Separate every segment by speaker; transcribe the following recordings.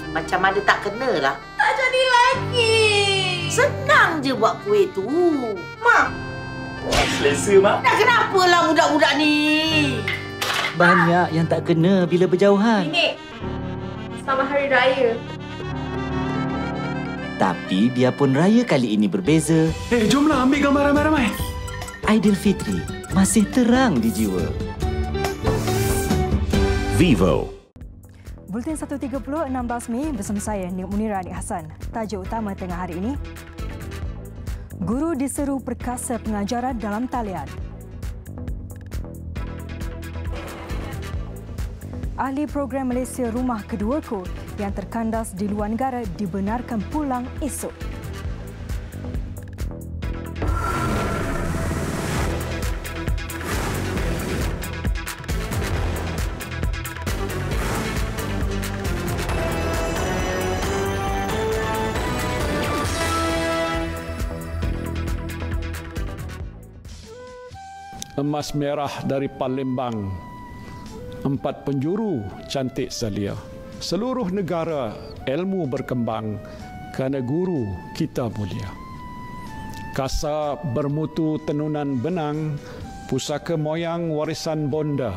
Speaker 1: Macam mana tak kena lah.
Speaker 2: Tak jadi lagi.
Speaker 1: Senang je buat kuih tu. Mak.
Speaker 3: Wah, selesa, Mak.
Speaker 1: Dah kenapalah budak-budak ni?
Speaker 4: Banyak yang tak kena bila berjauhan.
Speaker 2: Nenek, selamat Hari Raya.
Speaker 4: Tapi biarpun raya kali ini berbeza,
Speaker 3: Jomlah ambil gambar ramai-ramai.
Speaker 4: Aidilfitri masih terang di jiwa.
Speaker 5: Vivo.
Speaker 6: Bulletin 1.30 16 Mei bersama saya Nik Munira Nik Hassan. Tajuk utama tengah hari ini: Guru diseru perkasa pengajaran dalam talian. Ahli program Malaysia Rumah Keduaku yang terkandas di luar negara dibenarkan pulang esok.
Speaker 7: Emas merah dari Palembang, 4 penjuru cantik selia. Seluruh negara ilmu berkembang kerana guru kita mulia. Kasa bermutu tenunan benang, pusaka moyang warisan bonda.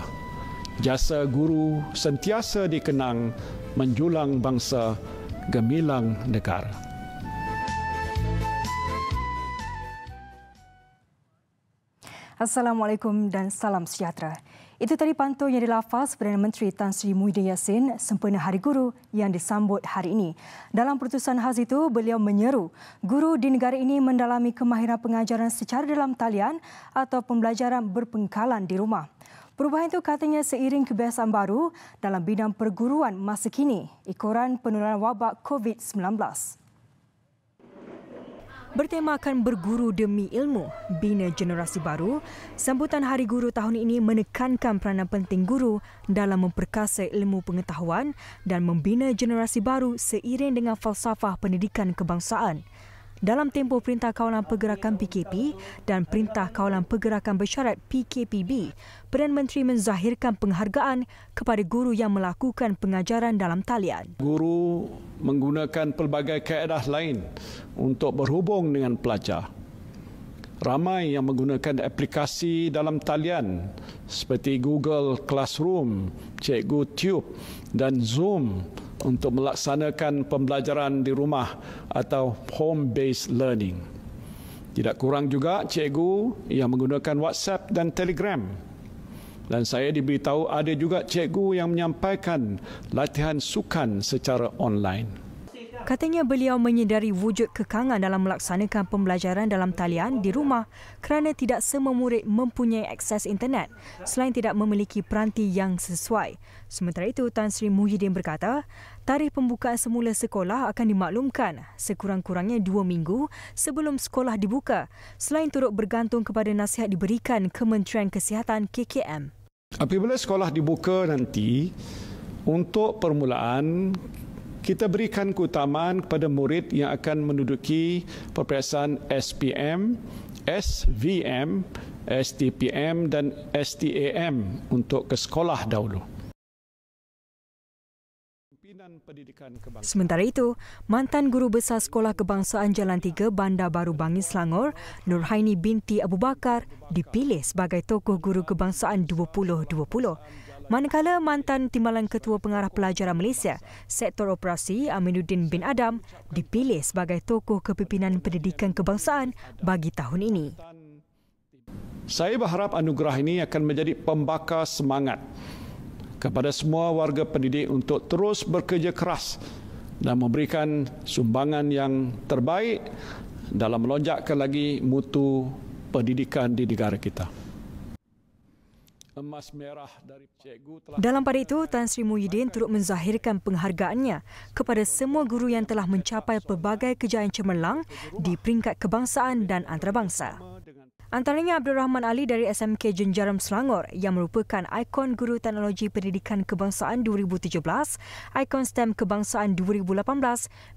Speaker 7: Jasa guru sentiasa dikenang, menjulang bangsa, gemilang negara.
Speaker 6: Assalamualaikum dan salam sejahtera. Itu tadi pantun yang dilafaz Perdana Menteri Tan Sri Muhyiddin Yassin sempena Hari Guru yang disambut hari ini. Dalam putusan khas itu, beliau menyeru guru di negara ini mendalami kemahiran pengajaran secara dalam talian atau pembelajaran berpengkalan di rumah. Perubahan itu katanya seiring kebiasaan baru dalam bidang perguruan masa kini, ekoran penularan wabak COVID-19. Bertemakan berguru demi ilmu, bina generasi baru, sambutan Hari Guru tahun ini menekankan peranan penting guru dalam memperkasa ilmu pengetahuan dan membina generasi baru seiring dengan falsafah pendidikan kebangsaan. Dalam tempoh Perintah Kawalan Pergerakan PKP dan Perintah Kawalan Pergerakan Bersyarat PKPB, Perdana Menteri menzahirkan penghargaan kepada guru yang melakukan pengajaran dalam talian.
Speaker 7: Guru menggunakan pelbagai kaedah lain untuk berhubung dengan pelajar. Ramai yang menggunakan aplikasi dalam talian seperti Google Classroom, Cikgu Tube dan Zoom untuk melaksanakan pembelajaran di rumah atau home-based learning. Tidak kurang juga cikgu yang menggunakan WhatsApp dan Telegram. Dan saya diberitahu ada juga cikgu yang menyampaikan latihan sukan secara online.
Speaker 6: Katanya beliau menyedari wujud kekangan dalam melaksanakan pembelajaran dalam talian di rumah kerana tidak semua murid mempunyai akses internet selain tidak memiliki peranti yang sesuai. Sementara itu, Tan Sri Muhyiddin berkata, tarikh pembukaan semula sekolah akan dimaklumkan sekurang-kurangnya 2 minggu sebelum sekolah dibuka, selain turut bergantung kepada nasihat diberikan Kementerian Kesihatan KKM.
Speaker 7: Apabila sekolah dibuka nanti, untuk permulaan, kita berikan keutamaan kepada murid yang akan menduduki peperiksaan SPM, SVM, STPM dan STAM untuk ke sekolah dahulu.
Speaker 6: Sementara itu, mantan Guru Besar Sekolah Kebangsaan Jalan 3 Bandar Baru Bangis Selangor, Nurhaini binti Abu Bakar, dipilih sebagai tokoh guru kebangsaan 2020. Manakala mantan Timbalan Ketua Pengarah Pelajaran Malaysia, Sektor Operasi Aminuddin bin Adam, dipilih sebagai tokoh kepimpinan pendidikan kebangsaan bagi tahun ini.
Speaker 7: Saya berharap anugerah ini akan menjadi pembakar semangat kepada semua warga pendidik untuk terus bekerja keras dan memberikan sumbangan yang terbaik dalam melonjakkan lagi mutu pendidikan di negara kita. Emas merah dari cikgu telah...
Speaker 6: Dalam pada itu, Tan Sri Muhyiddin turut menzahirkan penghargaannya kepada semua guru yang telah mencapai pelbagai kejayaan cemerlang di peringkat kebangsaan dan antarabangsa. Antaranya Abdul Rahman Ali dari SMK Jenjaram Selangor yang merupakan ikon Guru Teknologi Pendidikan Kebangsaan 2017, ikon STEM Kebangsaan 2018,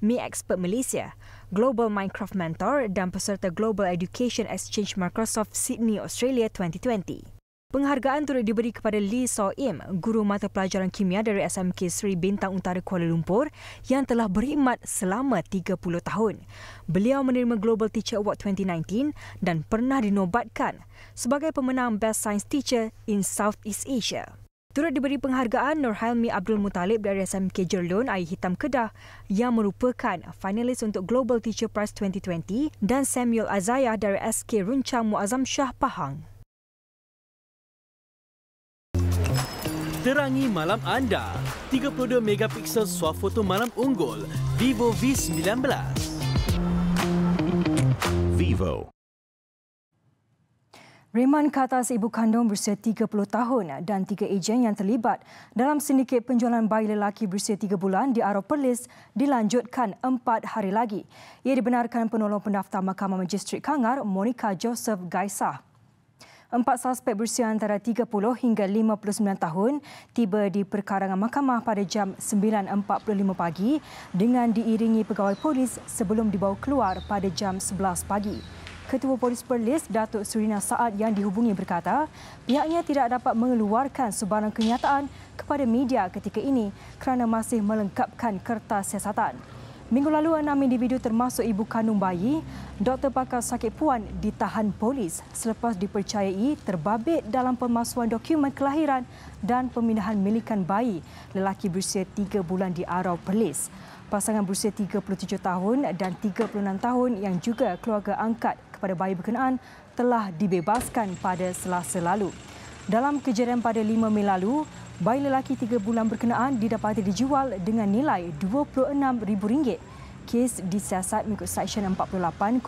Speaker 6: Mi Expert Malaysia, Global Minecraft Mentor dan peserta Global Education Exchange Microsoft Sydney, Australia 2020. Penghargaan turut diberi kepada Lee So Im, guru mata pelajaran kimia dari SMK Seri Bintang Utara Kuala Lumpur yang telah berkhidmat selama 30 tahun. Beliau menerima Global Teacher Award 2019 dan pernah dinobatkan sebagai pemenang Best Science Teacher in Southeast Asia. Turut diberi penghargaan Nurhailmi Abdul Muttalib dari SMK Jerlun Air Hitam Kedah yang merupakan finalis untuk Global Teacher Prize 2020 dan Samuel Azayah dari SK Runcang Muazzam Shah Pahang.
Speaker 5: Terangi malam anda. 32 megapiksel swafoto malam unggul. Vivo V19.
Speaker 8: Vivo.
Speaker 6: Reman ke atas ibu kandung berusia 30 tahun dan 3 ejen yang terlibat dalam sindiket penjualan bayi lelaki berusia 3 bulan di Arau Perlis dilanjutkan 4 hari lagi. Ia dibenarkan penolong pendaftar Mahkamah Magistrat Kangar, Monica Joseph Gaisah. 4 suspek berusia antara 30 hingga 59 tahun tiba di perkarangan mahkamah pada jam 9.45 pagi dengan diiringi pegawai polis sebelum dibawa keluar pada jam 11 pagi. Ketua Polis Perlis, Datuk Surina Saad yang dihubungi berkata, pihaknya tidak dapat mengeluarkan sebarang kenyataan kepada media ketika ini kerana masih melengkapkan kertas siasatan. Minggu lalu, 6 individu termasuk ibu kandung bayi, Dr. Pakar Sakit Puan ditahan polis selepas dipercayai terbabit dalam pemalsuan dokumen kelahiran dan pemindahan milikan bayi lelaki berusia 3 bulan di Arau Perlis. Pasangan berusia 37 tahun dan 36 tahun yang juga keluarga angkat kepada bayi berkenaan telah dibebaskan pada Selasa lalu. Dalam kejadian pada 5 Mei lalu, bayi lelaki 3 bulan berkenaan didapati dijual dengan nilai RM26,000. Kes disiasat mengikut Seksyen 48-2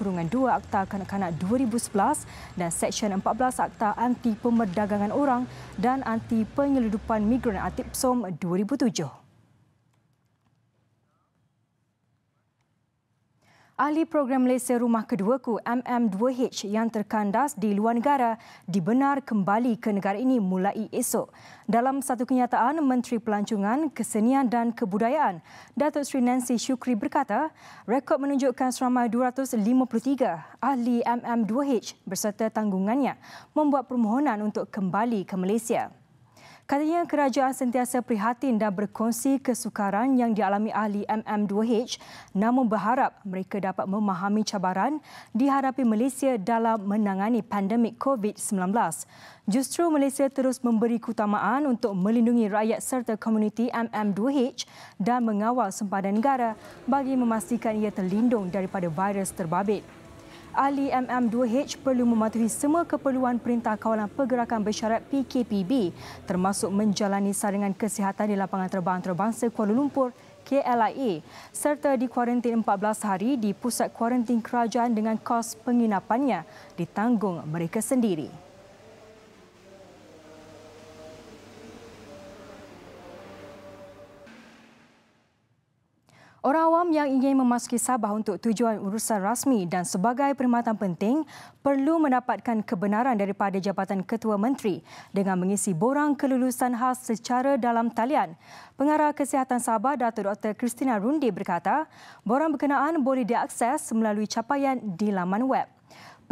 Speaker 6: Akta Kanak-Kanak 2011 dan Seksyen 14 Akta Anti Pemerdagangan Orang dan Anti Penyeludupan Migran ATIPSOM 2007. Ahli Program Malaysia Rumah Keduaku MM2H yang terkandas di luar negara dibenar kembali ke negara ini mulai esok. Dalam satu kenyataan, Menteri Pelancongan, Kesenian dan Kebudayaan, Datuk Seri Nancy Shukri berkata, rekod menunjukkan seramai 253 ahli MM2H berserta tanggungannya membuat permohonan untuk kembali ke Malaysia. Katanya kerajaan sentiasa prihatin dan berkongsi kesukaran yang dialami ahli MM2H namun berharap mereka dapat memahami cabaran dihadapi Malaysia dalam menangani pandemik COVID-19. Justru Malaysia terus memberi keutamaan untuk melindungi rakyat serta komuniti MM2H dan mengawal sempadan negara bagi memastikan ia terlindung daripada virus terbabit. Ahli MM2H perlu mematuhi semua keperluan Perintah Kawalan Pergerakan Bersyarat PKPB termasuk menjalani saringan kesihatan di lapangan terbang antarabangsa Kuala Lumpur KLIA serta dikuarantin 14 hari di pusat kuarantin kerajaan dengan kos penginapannya ditanggung mereka sendiri. Orang awam yang ingin memasuki Sabah untuk tujuan urusan rasmi dan sebagai perkhidmatan penting perlu mendapatkan kebenaran daripada Jabatan Ketua Menteri dengan mengisi borang kelulusan khas secara dalam talian. Pengarah Kesihatan Sabah, Datuk Dr. Christina Rundi berkata, borang berkenaan boleh diakses melalui capaian di laman web.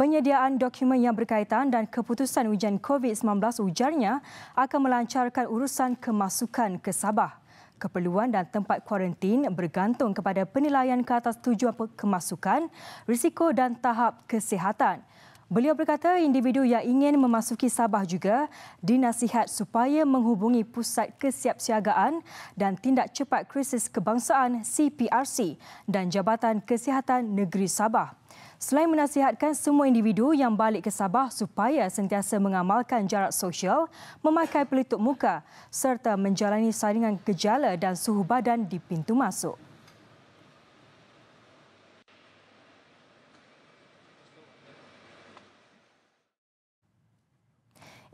Speaker 6: Penyediaan dokumen yang berkaitan dan keputusan ujian COVID-19 ujarnya akan melancarkan urusan kemasukan ke Sabah. Keperluan dan tempat kuarantin bergantung kepada penilaian ke atas tujuan kemasukan, risiko dan tahap kesihatan. Beliau berkata individu yang ingin memasuki Sabah juga dinasihat supaya menghubungi Pusat Kesiapsiagaan dan Tindak Cepat Krisis Kebangsaan CPRC dan Jabatan Kesihatan Negeri Sabah. Selain menasihatkan semua individu yang balik ke Sabah supaya sentiasa mengamalkan jarak sosial, memakai pelitup muka serta menjalani saringan gejala dan suhu badan di pintu masuk.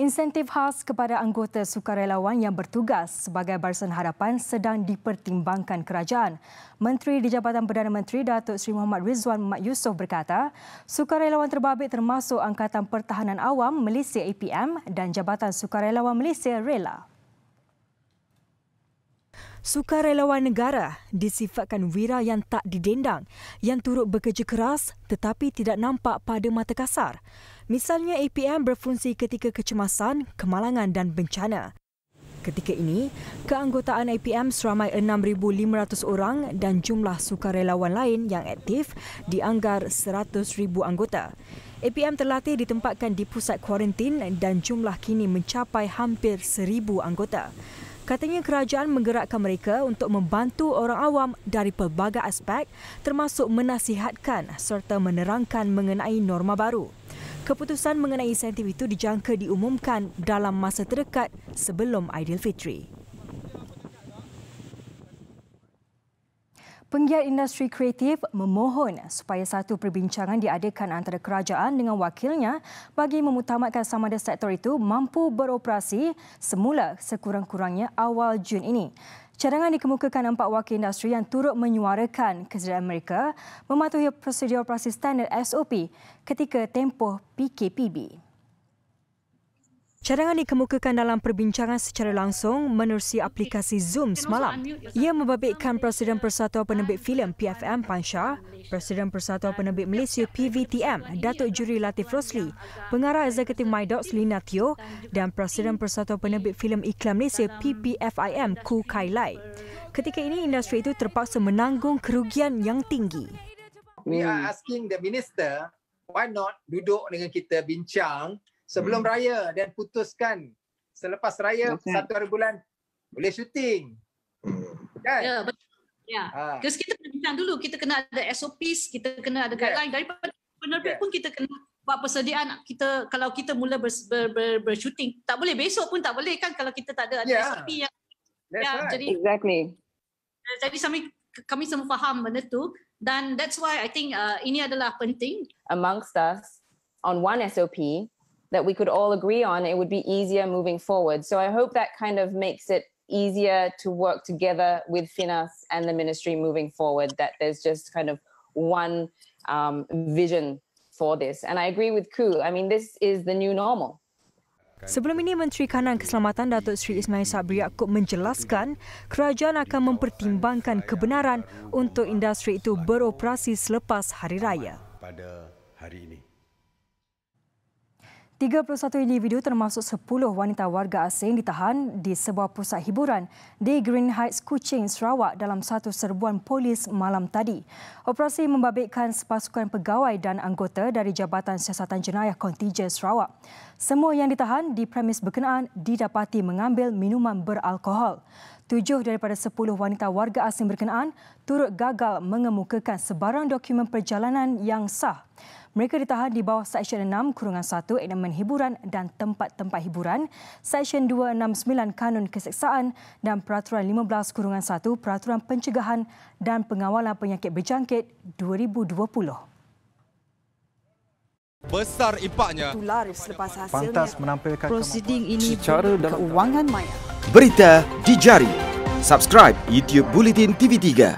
Speaker 6: Insentif khas kepada anggota sukarelawan yang bertugas sebagai Barisan Harapan sedang dipertimbangkan kerajaan. Menteri di Jabatan Perdana Menteri Datuk Seri Muhammad Rizwan Mat Yusof berkata, sukarelawan terbabit termasuk Angkatan Pertahanan Awam Malaysia APM dan Jabatan Sukarelawan Malaysia Rela. Sukarelawan negara disifatkan wira yang tak didendang, yang turut bekerja keras tetapi tidak nampak pada mata kasar. Misalnya APM berfungsi ketika kecemasan, kemalangan dan bencana. Ketika ini, keanggotaan APM seramai 6,500 orang dan jumlah sukarelawan lain yang aktif dianggar 100,000 anggota. APM terlatih ditempatkan di pusat kuarantin dan jumlah kini mencapai hampir 1,000 anggota. Katanya kerajaan menggerakkan mereka untuk membantu orang awam dari pelbagai aspek termasuk menasihatkan serta menerangkan mengenai norma baru. Keputusan mengenai insentif itu dijangka diumumkan dalam masa terdekat sebelum Aidilfitri. Penggiat industri kreatif memohon supaya satu perbincangan diadakan antara kerajaan dengan wakilnya bagi memutamatkan sama ada sektor itu mampu beroperasi semula sekurang-kurangnya awal Jun ini. Cadangan dikemukakan 4 wakil industri yang turut menyuarakan kesediaan mereka mematuhi prosedur operasi standard SOP ketika tempoh PKPB. Cadangan dikemukakan dalam perbincangan secara langsung menerusi aplikasi Zoom semalam. Ia membabitkan Presiden Persatuan Penerbit Filem PFM Pan Shah, Presiden Persatuan Penerbit Malaysia PVTM Datuk Juri Latif Rosli, Pengarah Eksekutif MyDocs Lina Teo dan Presiden Persatuan Penerbit Filem Iklan Malaysia PPFIM Ku Kai Lai. Ketika ini industri itu terpaksa menanggung kerugian yang tinggi.
Speaker 8: We are asking the minister, why not duduk dengan kita bincang sebelum raya dan putuskan selepas raya 1 hari bulan boleh syuting. Kan?
Speaker 9: Ya, betul. Ya. Terus kita kena bincang dulu, kita kena ada SOPs, kita kena ada guideline daripada penerbit pun kita kena buat persediaan kita kalau kita mula bersyuting. Tak boleh besok pun tak boleh kan kalau kita tak ada SOP yang
Speaker 8: right.
Speaker 9: Jadi jadi kami semua faham benda tu dan that's why I think ini adalah penting
Speaker 10: amongst us on one SOP that we could all agree on. It would be easier moving forward. So I hope that kind of makes it easier to work together with Finas and the ministry moving forward, that there's just kind of one vision for this. And I agree with Ku. I mean, this is the new normal.
Speaker 6: Sebelum ini, Menteri Kanan Keselamatan Datuk Seri Ismail Sabri Yaakob menjelaskan kerajaan akan mempertimbangkan kebenaran untuk industri itu beroperasi selepas Hari Raya.
Speaker 11: Pada hari ini.
Speaker 6: 31 individu termasuk 10 wanita warga asing ditahan di sebuah pusat hiburan di Green Heights, Kuching, Sarawak dalam satu serbuan polis malam tadi. Operasi membabitkan sepasukan pegawai dan anggota dari Jabatan Siasatan Jenayah Kontijen Sarawak. Semua yang ditahan di premis berkenaan didapati mengambil minuman beralkohol. 7 daripada 10 wanita warga asing berkenaan turut gagal mengemukakan sebarang dokumen perjalanan yang sah. Mereka ditahan di bawah Seksyen 6-1 Elemen Hiburan dan Tempat-tempat Hiburan, Seksyen 269 Kanun Keseksaan dan Peraturan 15-1 Peraturan Pencegahan dan Pengawalan Penyakit Berjangkit 2020.
Speaker 12: Besar impaknya.
Speaker 13: Tular selepas hasilnya.
Speaker 14: Pantas menampilkan
Speaker 13: prosiding ini
Speaker 14: secara dalam
Speaker 13: keuangan maya.
Speaker 15: Berita di jari. Subscribe YouTube Bulletin TV3.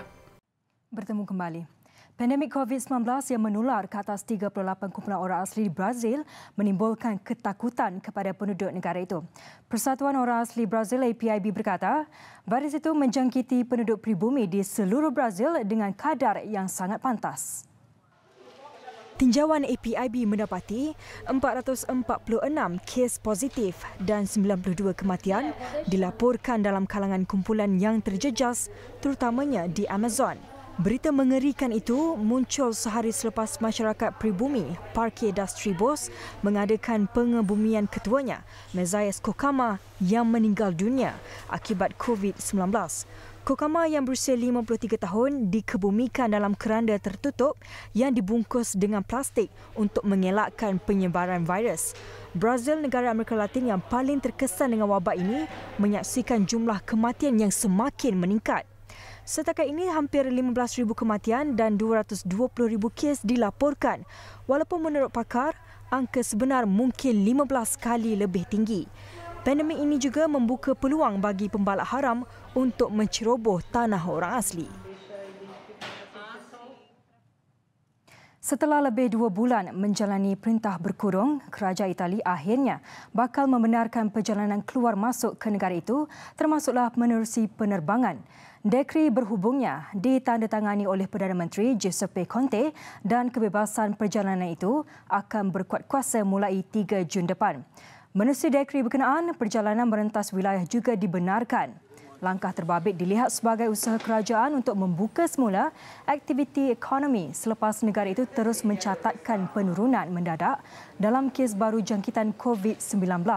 Speaker 6: Bertemu kembali. Pandemik COVID-19 yang menular ke atas 38 kumpulan orang asli di Brazil menimbulkan ketakutan kepada penduduk negara itu. Persatuan Orang Asli Brazil APIB berkata, virus itu menjangkiti penduduk pribumi di seluruh Brazil dengan kadar yang sangat pantas. Tinjauan APIB mendapati 446 kes positif dan 92 kematian dilaporkan dalam kalangan kumpulan yang terjejas, terutamanya di Amazon. Berita mengerikan itu muncul sehari selepas masyarakat pribumi Parque das Tribos mengadakan pengebumian ketuanya, Mesias Kokama, yang meninggal dunia akibat COVID-19. Kokama yang berusia 53 tahun dikebumikan dalam keranda tertutup yang dibungkus dengan plastik untuk mengelakkan penyebaran virus. Brazil, negara Amerika Latin yang paling terkesan dengan wabak ini, menyaksikan jumlah kematian yang semakin meningkat. Setakat ini, hampir 15,000 kematian dan 220,000 kes dilaporkan. Walaupun menurut pakar, angka sebenar mungkin 15 kali lebih tinggi. Pandemik ini juga membuka peluang bagi pembalak haram untuk menceroboh tanah orang asli. Setelah lebih 2 bulan menjalani perintah berkurung, Kerajaan Itali akhirnya bakal membenarkan perjalanan keluar masuk ke negara itu termasuklah menerusi penerbangan. Dekri berhubungnya ditandatangani oleh Perdana Menteri Giuseppe Conte dan kebebasan perjalanan itu akan berkuat kuasa mulai 3 Jun depan. Menerusi dekri berkenaan, perjalanan merentas wilayah juga dibenarkan. Langkah terbabit dilihat sebagai usaha kerajaan untuk membuka semula aktiviti ekonomi selepas negara itu terus mencatatkan penurunan mendadak dalam kes baru jangkitan COVID-19.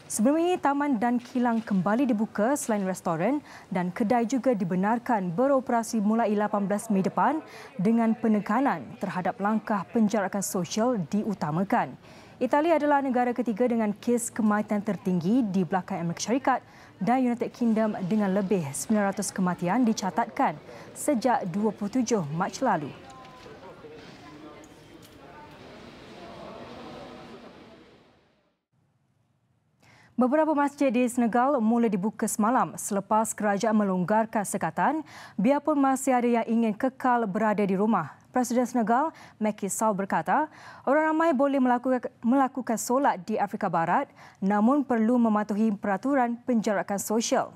Speaker 6: Sebelum ini, taman dan kilang kembali dibuka selain restoran dan kedai juga dibenarkan beroperasi mulai 18 Mei depan dengan penekanan terhadap langkah penjarakan sosial diutamakan. Itali adalah negara ketiga dengan kes kematian tertinggi di belakang Amerika Syarikat dan United Kingdom dengan lebih 900 kematian dicatatkan sejak 27 Mac lalu. Beberapa masjid di Senegal mula dibuka semalam selepas kerajaan melonggarkan sekatan biarpun masih ada yang ingin kekal berada di rumah. Presiden Senegal, Macky Sall berkata, orang ramai boleh melakukan solat di Afrika Barat namun perlu mematuhi peraturan penjarakan sosial.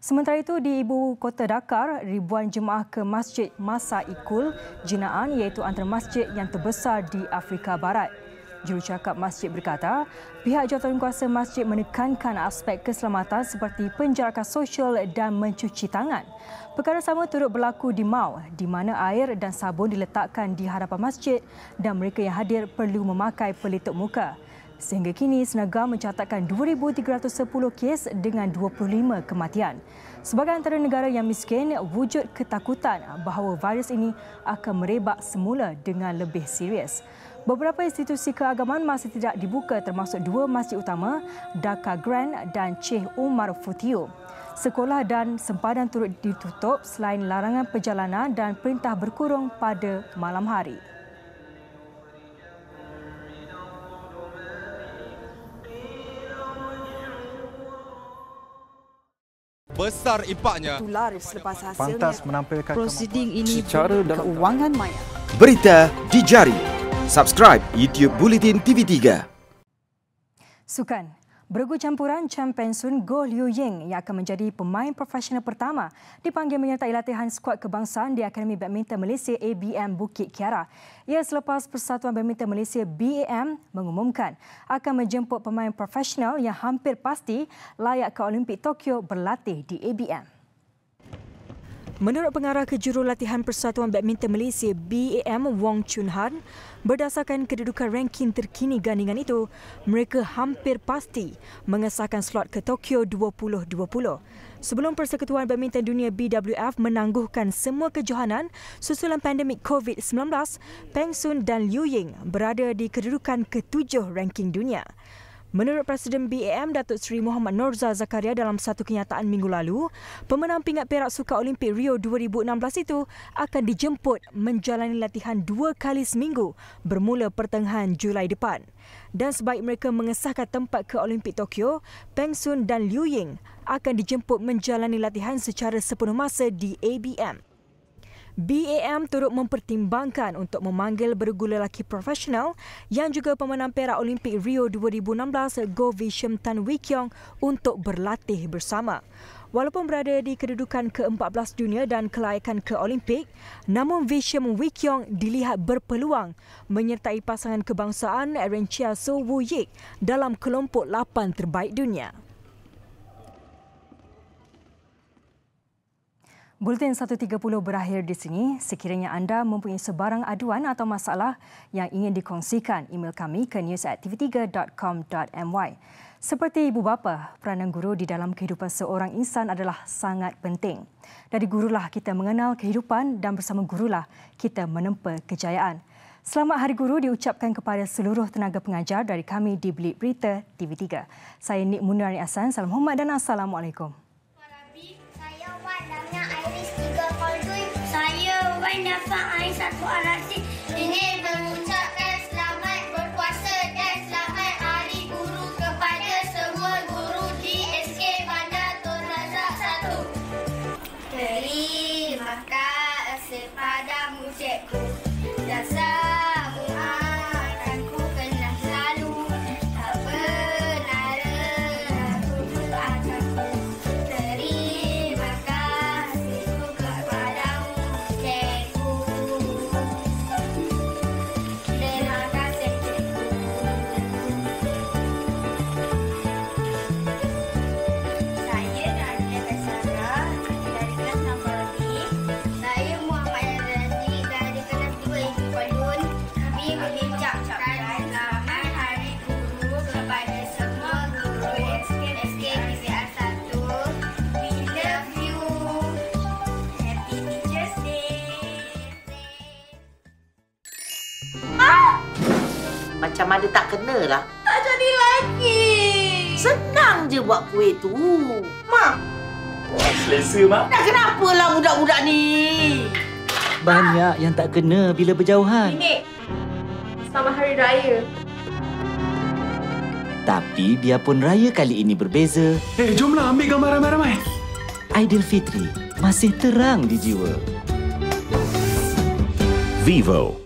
Speaker 6: Sementara itu, di ibu kota Dakar, ribuan jemaah ke Masjid Masa Ikul Jinaan iaitu antara masjid yang terbesar di Afrika Barat. Jurucakap masjid berkata, pihak jawatankuasa masjid menekankan aspek keselamatan seperti penjarakan sosial dan mencuci tangan. Perkara sama turut berlaku di Mau, di mana air dan sabun diletakkan di hadapan masjid dan mereka yang hadir perlu memakai pelitup muka. Sehingga kini, Senegal mencatatkan 2,310 kes dengan 25 kematian. Sebagai antara negara yang miskin, wujud ketakutan bahawa virus ini akan merebak semula dengan lebih serius. Beberapa institusi keagamaan masih tidak dibuka termasuk 2 masjid utama, Dakar Grand dan Sheikh Umar Foutiyou. Sekolah dan sempadan turut ditutup selain larangan perjalanan dan perintah berkurung pada malam hari.
Speaker 12: Besar impaknya.
Speaker 13: Laris selepas hasilnya.
Speaker 11: Pantas menampilkan
Speaker 13: prosiding ini
Speaker 3: secara dalam
Speaker 13: keuangan maya.
Speaker 15: Berita di jari. Subscribe YouTube Bulletin TV3.
Speaker 6: Sukan. Bergu campuran Chan pensiun Goh Liu Ying yang akan menjadi pemain profesional pertama dipanggil menyertai latihan skuad kebangsaan di Akademi Badminton Malaysia ABM Bukit Kiara. Ia selepas Persatuan Badminton Malaysia BAM mengumumkan akan menjemput pemain profesional yang hampir pasti layak ke Olimpik Tokyo berlatih di ABM. Menurut pengarah kejurulatihan Persatuan Badminton Malaysia BAM Wong Chun Han, berdasarkan kedudukan ranking terkini gandingan itu, mereka hampir pasti mengesahkan slot ke Tokyo 2020. Sebelum Persekutuan Badminton Dunia BWF menangguhkan semua kejohanan susulan pandemik COVID-19, Peng Sun dan Liu Ying berada di kedudukan ke-7 ranking dunia. Menurut Presiden BAM Datuk Seri Muhammad Norza Zakaria dalam satu kenyataan minggu lalu, pemenang pingat perak Sukan Olimpik Rio 2016 itu akan dijemput menjalani latihan 2 kali seminggu bermula pertengahan Julai depan. Dan sebaik mereka mengesahkan tempat ke Olimpik Tokyo, Peng Sun dan Liu Ying akan dijemput menjalani latihan secara sepenuh masa di ABM. BAM turut mempertimbangkan untuk memanggil bergu lelaki profesional yang juga pemenang perak Olimpik Rio 2016 Goh Vishem Tan Wee Kiong untuk berlatih bersama. Walaupun berada di kedudukan ke-14 dunia dan kelayakan ke Olimpik, namun Vishem Wee Kiong dilihat berpeluang menyertai pasangan kebangsaan Aaron Chia So Woo Yik dalam kelompok 8 terbaik dunia. Buletin 1.30 berakhir di sini. Sekiranya anda mempunyai sebarang aduan atau masalah yang ingin dikongsikan, email kami ke news@tv3.com.my. Seperti ibu bapa, peranan guru di dalam kehidupan seorang insan adalah sangat penting. Dari gurulah kita mengenal kehidupan dan bersama gurulah kita menempa kejayaan. Selamat Hari Guru diucapkan kepada seluruh tenaga pengajar dari kami di Bilik Berita TV3. Saya Nik Munirani Ahsan. Salam hormat dan Assalamualaikum.
Speaker 14: Ingin mengucapkan selamat berpuasa dan selamat Hari Guru kepada semua guru di SK Bandar Tun Razak 1. Terima kasih padamu cikgu dan
Speaker 1: mana tak kena lah.
Speaker 2: Tak jadi lagi.
Speaker 1: Senang je buat kuih tu. Mak.
Speaker 3: Wah, selesa, Mak.
Speaker 1: Dah kenapalah budak-budak ni?
Speaker 4: Banyak yang tak kena bila berjauhan.
Speaker 2: Nenek, selamat Hari Raya.
Speaker 4: Tapi biarpun raya kali ini berbeza,
Speaker 3: Jomlah ambil gambar ramai-ramai.
Speaker 4: Aidilfitri masih terang di jiwa.
Speaker 15: Vivo